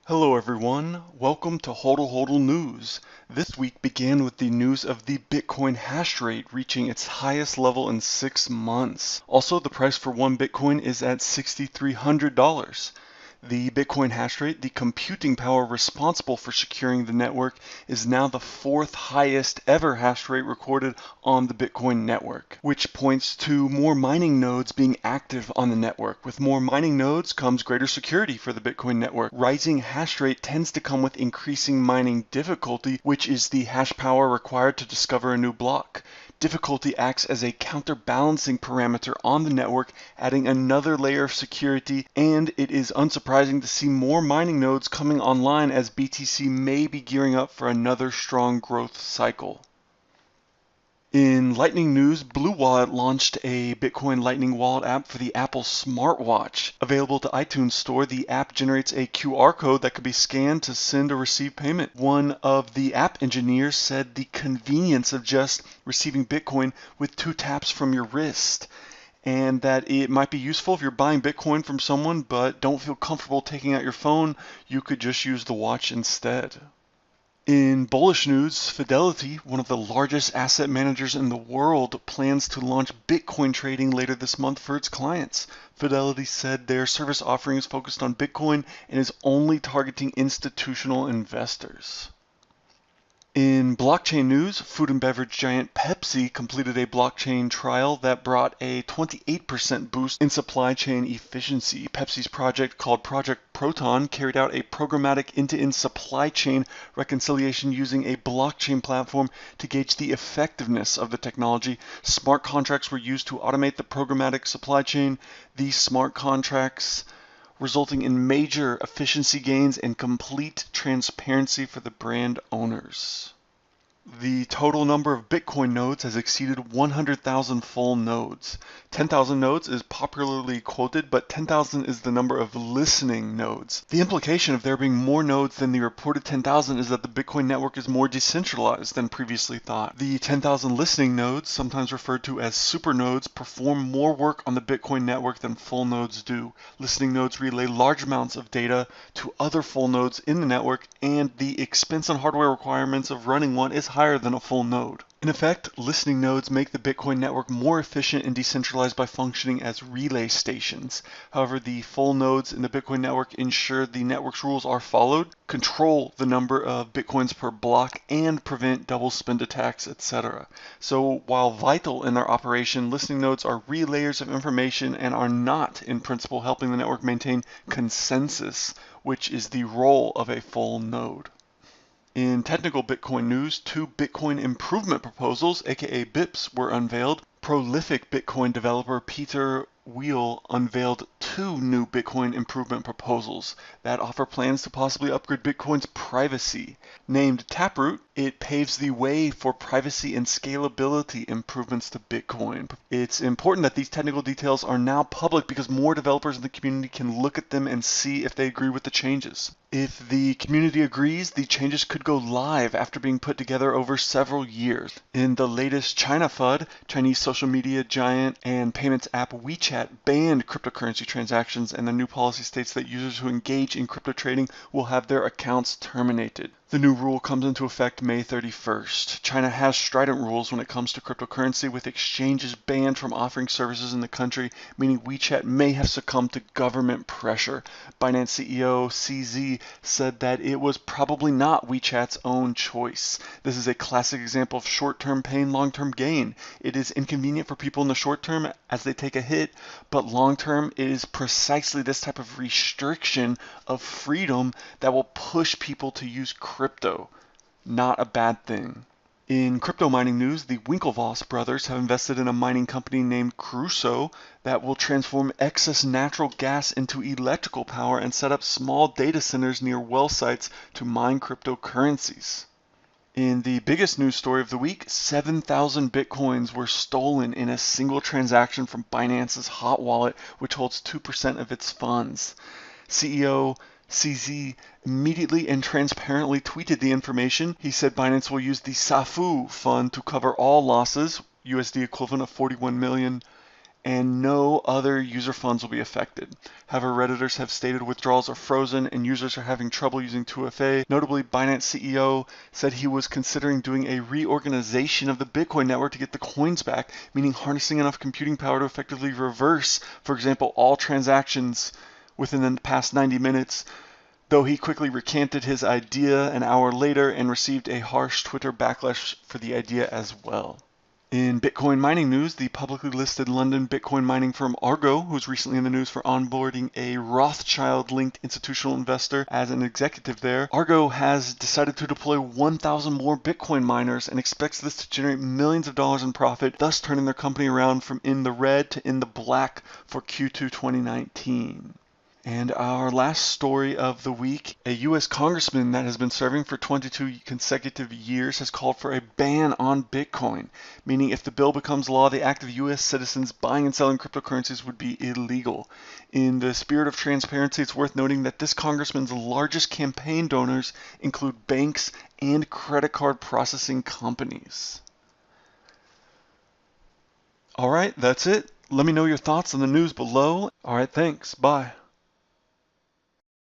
Hello everyone, welcome to Hodl Hodl News. This week began with the news of the Bitcoin hash rate reaching its highest level in 6 months. Also, the price for one Bitcoin is at $6,300. The Bitcoin hash rate, the computing power responsible for securing the network, is now the fourth highest ever hash rate recorded on the Bitcoin network, which points to more mining nodes being active on the network. With more mining nodes comes greater security for the Bitcoin network. Rising hash rate tends to come with increasing mining difficulty, which is the hash power required to discover a new block. Difficulty acts as a counterbalancing parameter on the network, adding another layer of security, and it is unsurprising to see more mining nodes coming online as BTC may be gearing up for another strong growth cycle. In Lightning news, Blue Wallet launched a Bitcoin Lightning Wallet app for the Apple smartwatch. Available to iTunes Store, the app generates a QR code that could be scanned to send or receive payment. One of the app engineers said the convenience of just receiving Bitcoin with 2 taps from your wrist, and that it might be useful if you're buying Bitcoin from someone but don't feel comfortable taking out your phone, you could just use the watch instead. In bullish news, Fidelity, one of the largest asset managers in the world, plans to launch Bitcoin trading later this month for its clients. Fidelity said their service offering is focused on Bitcoin and is only targeting institutional investors. In blockchain news, food and beverage giant Pepsi completed a blockchain trial that brought a 28% boost in supply chain efficiency. Pepsi's project, called Project Proton, carried out a programmatic end-to-end supply chain reconciliation using a blockchain platform to gauge the effectiveness of the technology. Smart contracts were used to automate the programmatic supply chain. These smart contracts resulting in major efficiency gains and complete transparency for the brand owners. The total number of Bitcoin nodes has exceeded 100,000 full nodes. 10,000 nodes is popularly quoted, but 10,000 is the number of listening nodes. The implication of there being more nodes than the reported 10,000 is that the Bitcoin network is more decentralized than previously thought. The 10,000 listening nodes, sometimes referred to as supernodes, perform more work on the Bitcoin network than full nodes do. Listening nodes relay large amounts of data to other full nodes in the network, and the expense and hardware requirements of running one is higher than a full node. In effect, listening nodes make the Bitcoin network more efficient and decentralized by functioning as relay stations. However, the full nodes in the Bitcoin network ensure the network's rules are followed, control the number of Bitcoins per block, and prevent double spend attacks, etc. So while vital in their operation, listening nodes are relayers of information and are not, in principle, helping the network maintain consensus, which is the role of a full node. In technical Bitcoin news, 2 Bitcoin improvement proposals, aka BIPs, were unveiled. Prolific Bitcoin developer Peter Wheel unveiled 2 new Bitcoin improvement proposals that offer plans to possibly upgrade Bitcoin's privacy. Named Taproot, it paves the way for privacy and scalability improvements to Bitcoin. It's important that these technical details are now public because more developers in the community can look at them and see if they agree with the changes. If the community agrees, the changes could go live after being put together over several years. In the latest China FUD, Chinese social media giant and payments app WeChat banned cryptocurrency transactions, and the new policy states that users who engage in crypto trading will have their accounts terminated. The new rule comes into effect May 31st. China has strident rules when it comes to cryptocurrency, with exchanges banned from offering services in the country, meaning WeChat may have succumbed to government pressure. Binance CEO CZ said that it was probably not WeChat's own choice. This is a classic example of short-term pain, long-term gain. It is inconvenient for people in the short term as they take a hit, but long-term it is precisely this type of restriction of freedom that will push people to use crypto. Not a bad thing. In crypto mining news, the Winklevoss brothers have invested in a mining company named Crusoe that will transform excess natural gas into electrical power and set up small data centers near well sites to mine cryptocurrencies. In the biggest news story of the week, 7,000 Bitcoins were stolen in a single transaction from Binance's hot wallet, which holds 2% of its funds. CEO CZ immediately and transparently tweeted the information. He said Binance will use the SAFU fund to cover all losses, USD equivalent of 41 million, and no other user funds will be affected. However, Redditors have stated withdrawals are frozen and users are having trouble using 2FA. Notably, Binance CEO said he was considering doing a reorganization of the Bitcoin network to get the coins back, meaning harnessing enough computing power to effectively reverse, for example, all transactions within the past 90 minutes, though he quickly recanted his idea an hour later and received a harsh Twitter backlash for the idea as well. In Bitcoin mining news, the publicly listed London Bitcoin mining firm Argo, who was recently in the news for onboarding a Rothschild-linked institutional investor as an executive there, Argo has decided to deploy 1,000 more Bitcoin miners and expects this to generate millions of dollars in profit, thus turning their company around from in the red to in the black for Q2 2019. And our last story of the week, a U.S. congressman that has been serving for 22 consecutive years has called for a ban on Bitcoin, meaning if the bill becomes law, the act of U.S. citizens buying and selling cryptocurrencies would be illegal. In the spirit of transparency, it's worth noting that this congressman's largest campaign donors include banks and credit card processing companies. All right, that's it. Let me know your thoughts on the news below. All right, thanks. Bye.